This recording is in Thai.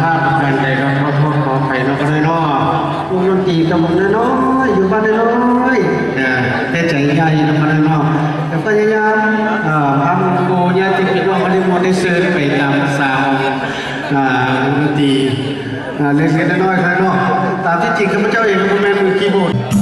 ถ้าการใดเราขอไปเราก็ได้นอวงดนตรีกับผมน้อยอยู่บ้านน้อยแต่ใจใหญ่เรามาน้อยแต่พยายามทำโกยาติดว่าเขาได้มอได้ซื้อไปตามสาวดนตรีเล็กๆน้อยๆครับเนาะตามที่จริงข้าพเจ้าเองก็เป็นมือคีย์บอร์ด